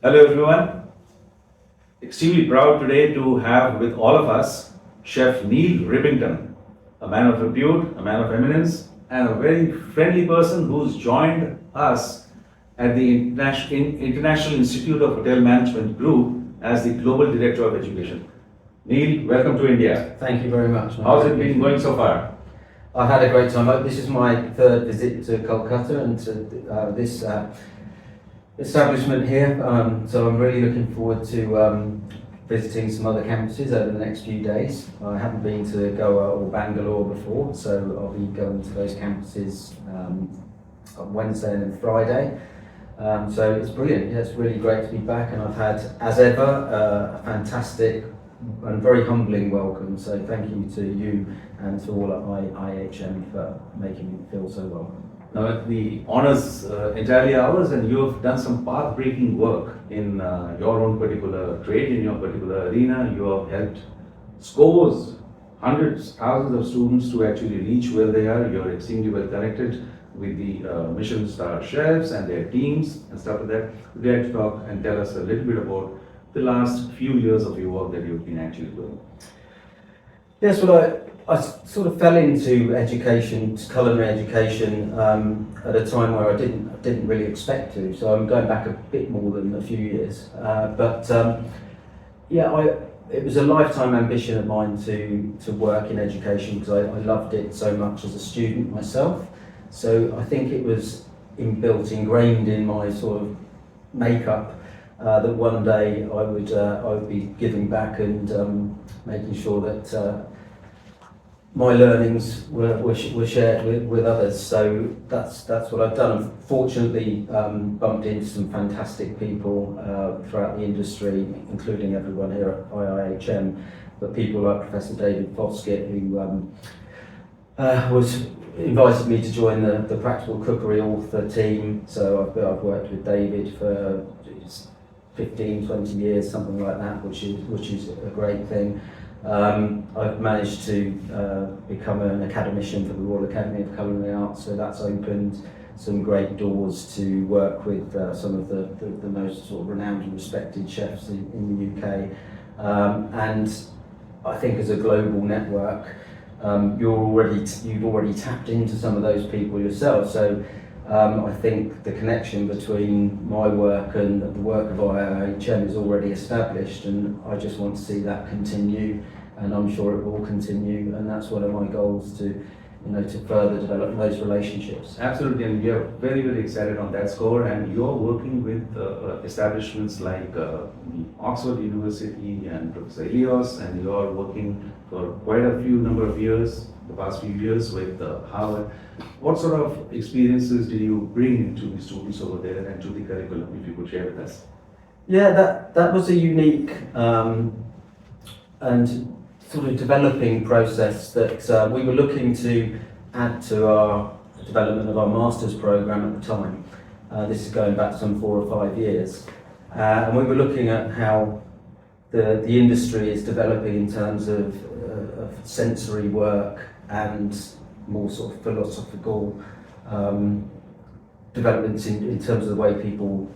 Hello everyone. Extremely proud today to have with all of us Chef Neil Rippington, a man of repute, a man of eminence, and a very friendly person who's joined us at the International Institute of Hotel Management Group as the Global Director of Education. Neil, welcome to India. Thank you very much. How's it been going so far? I've had a great time. This is my third visit to Kolkata and to this establishment here. So I'm really looking forward to visiting some other campuses over the next few days. I haven't been to Goa or Bangalore before, so I'll be going to those campuses on Wednesday and then Friday. So it's brilliant. Yeah, it's really great to be back, and I've had, as ever, a fantastic and very humbling welcome. So thank you to you and to all at IIHM for making me feel so welcome. Now, the honours entirely ours, and you have done some path-breaking work in your own particular trade, in your particular arena. You have helped scores, hundreds, thousands of students to actually reach where they are. You're extremely well connected with the Michelin star chefs and their teams and stuff like that. Would you like to talk and tell us a little bit about the last few years of your work that you've been actually doing? Yes, well, I sort of fell into education, culinary education, at a time where I didn't really expect to. So I'm going back a bit more than a few years. It was a lifetime ambition of mine to work in education because I loved it so much as a student myself. So I think it was ingrained in my sort of makeup that one day I would be giving back and making sure that my learnings were shared with others. So that's what I've done. I've fortunately bumped into some fantastic people throughout the industry, including everyone here at IIHM, but people like Professor David Foskett, who was invited me to join the Practical Cookery author team. So I've worked with David for 15, 20 years, something like that, which is a great thing. I've managed to become an academician for the Royal Academy of Culinary Arts, so that's opened some great doors to work with some of the most sort of renowned and respected chefs in the UK. And I think as a global network, you've already tapped into some of those people yourself. So I think the connection between my work and the work of IIHM is already established, and I just want to see that continue, and I'm sure it will continue, and that's one of my goals, to further develop those relationships. Absolutely, and we are very, very excited on that score, and you're working with establishments like the Oxford University and Professor Elios, and you're working for quite a number of years, the past few years, with Harvard. What sort of experiences did you bring to the students over there and to the curriculum, if you could share with us? Yeah, that was a unique and sort of developing process that we were looking to add to our development of our master's program at the time. This is going back some 4 or 5 years, and we were looking at how the industry is developing in terms of sensory work and more sort of philosophical developments in terms of the way people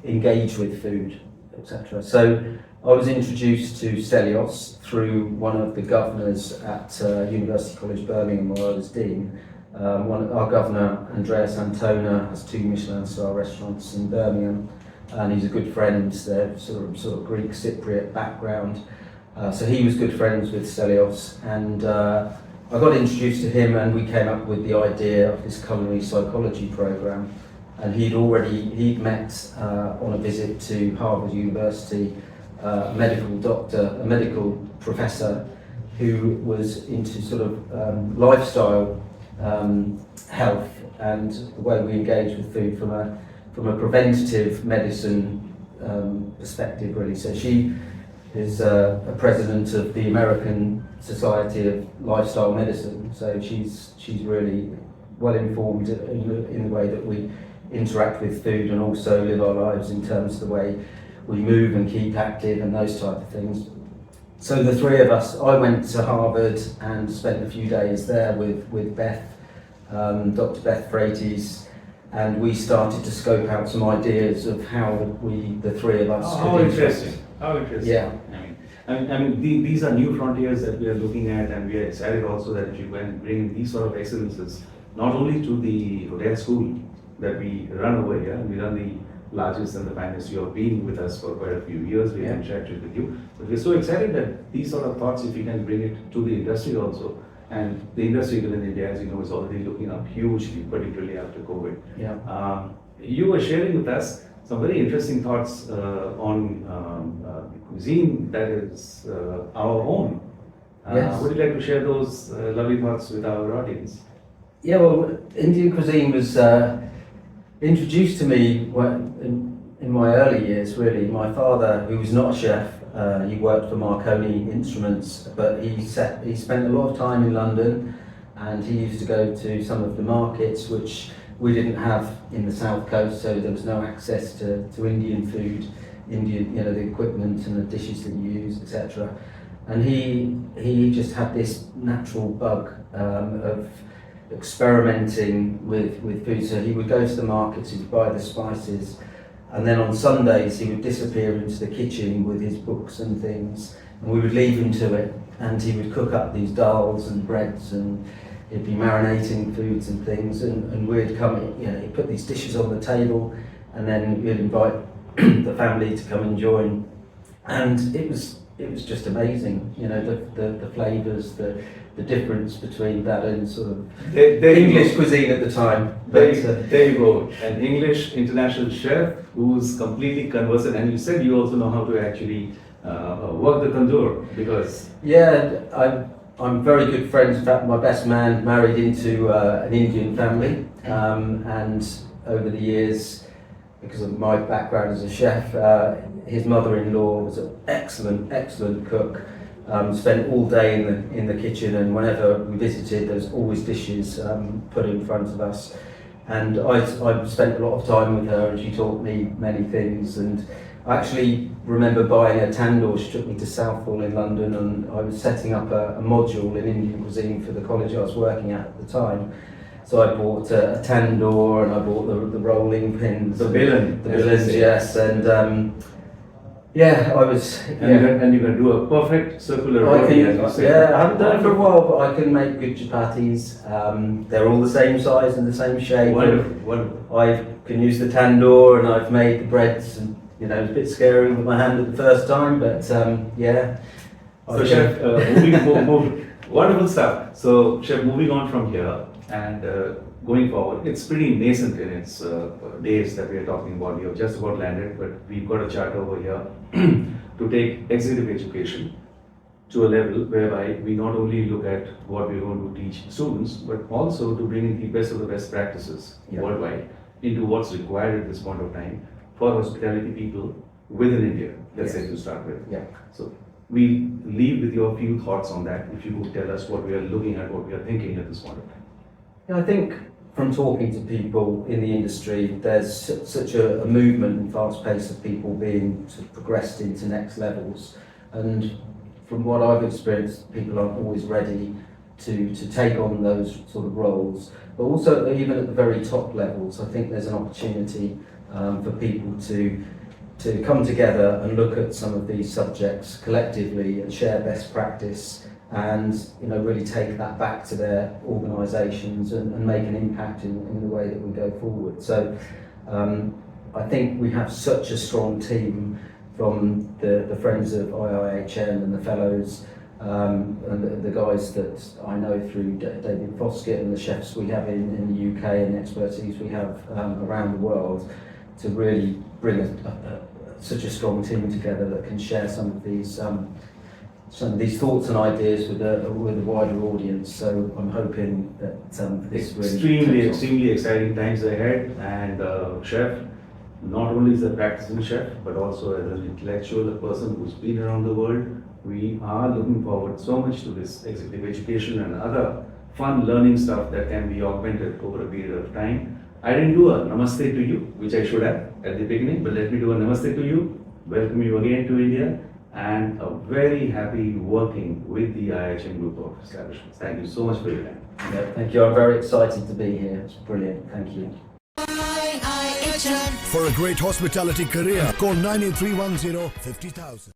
engage with food, etc. So I was introduced to Stelios through one of the governors at University College Birmingham, where I was dean. Our governor, Andreas Antona, has 2 Michelin star restaurants in Birmingham, and he's a good friend. They're sort of Greek Cypriot background. So he was good friends with Stelios, and I got introduced to him, and we came up with the idea of this culinary psychology program. And he'd met on a visit to Harvard University, a medical professor who was into sort of lifestyle health and the way we engage with food from a preventative medicine perspective, really. So she is a president of the American Society of Lifestyle Medicine. So she's really well informed in the way that we interact with food and also live our lives in terms of the way we move and keep active and those type of things. So the 3 of us, I went to Harvard and spent a few days there with Beth, Dr. Beth Freites, and we started to scope out some ideas of how the three of us How could interesting. How interesting. Yeah. These are new frontiers that we are looking at, and we are excited also that you can bring these sort of excellences not only to the hotel school that we run over here. We run the largest and the finest. You have been with us for quite a few years. We have interacted with you, but we're so excited that these sort of thoughts, if you can bring it to the industry also. And the industry within India, as you know, is already looking up hugely, particularly after COVID. Yeah. You were sharing with us some very interesting thoughts on cuisine that is our own. Yes. Would you like to share those lovely thoughts with our audience? Yeah, well, Indian cuisine was introduced to me in my early years, really. My father, who was not a chef, he worked for Marconi Instruments, but he spent a lot of time in London, and he used to go to some of the markets which we didn't have in the South Coast, so there was no access to Indian food, the equipment and the dishes that you use, etc. And he just had this natural bug of experimenting with food. So he would go to the markets, he would buy the spices, and then on Sundays he would disappear into the kitchen with his books and things, and we would leave him to it, and he would cook up these dals and breads, and he'd be marinating foods and things, and we'd come, he'd put these dishes on the table, and then we'd invite the family to come and join, and it was just amazing, the flavours, the difference between that and sort of English cuisine at the time. There you go, an English international chef who's completely conversant, and you said you also know how to actually work the tandoor, because... Yeah, I'm very good friends. In fact, my best man married into an Indian family, and over the years, because of my background as a chef, his mother-in-law was an excellent cook. Spent all day in the kitchen, and whenever we visited, there's always dishes put in front of us. And I spent a lot of time with her, and she taught me many things. And I actually remember buying a tandoor. She took me to Southall in London, and I was setting up a module in Indian cuisine for the college I was working at the time. So I bought a tandoor, and I bought the rolling pins. The billion. The billions, yes. And I was... And you can do a perfect circular roti, as you say. I haven't done it for a while, but I can make good chapatis. They're all the same size and the same shape. Wonderful. I can use the tandoor, and I've made the breads, and it was a bit scary with my hand at the first time, but yeah. So Chef, wonderful stuff. So Chef, moving on from here and going forward, it's pretty nascent in its days that we are talking about. We have just about landed, but we've got a chart over here to take executive education to a level whereby we not only look at what we're going to teach students, but also to bring in the best of the best practices worldwide into what's required at this point of time for hospitality people within India, let's say, to start with. Yeah. So we leave with your few thoughts on that. If you could tell us what we are looking at, what we are thinking at this point of time. Yeah, I think from talking to people in the industry, there's such a movement and fast pace of people being sort of progressed into next levels. And from what I've experienced, people aren't always ready to take on those sort of roles. But also, even at the very top levels, I think there's an opportunity for people to come together and look at some of these subjects collectively and share best practice, and really take that back to their organisations and make an impact in the way that we go forward. So I think we have such a strong team from the friends of IIHM and the fellows, and the guys that I know through David Foskett and the chefs we have in the UK and the expertise we have around the world, to really bring such a strong team together that can share some of these thoughts and ideas with a wider audience. So I'm hoping that this really extremely exciting times ahead. And Chef, not only is a practicing chef, but also as an intellectual, a person who's been around the world. We are looking forward so much to this executive education and other fun learning stuff that can be augmented over a period of time. I didn't do a namaste to you, which I should have at the beginning, but let me do a namaste to you. Welcome you again to India, and a very happy working with the IIHM group of establishments. Thank you so much for your time. Yeah, thank you. I'm very excited to be here. It's brilliant. Thank you. IIHM. For a great hospitality career, call 98310 50,000.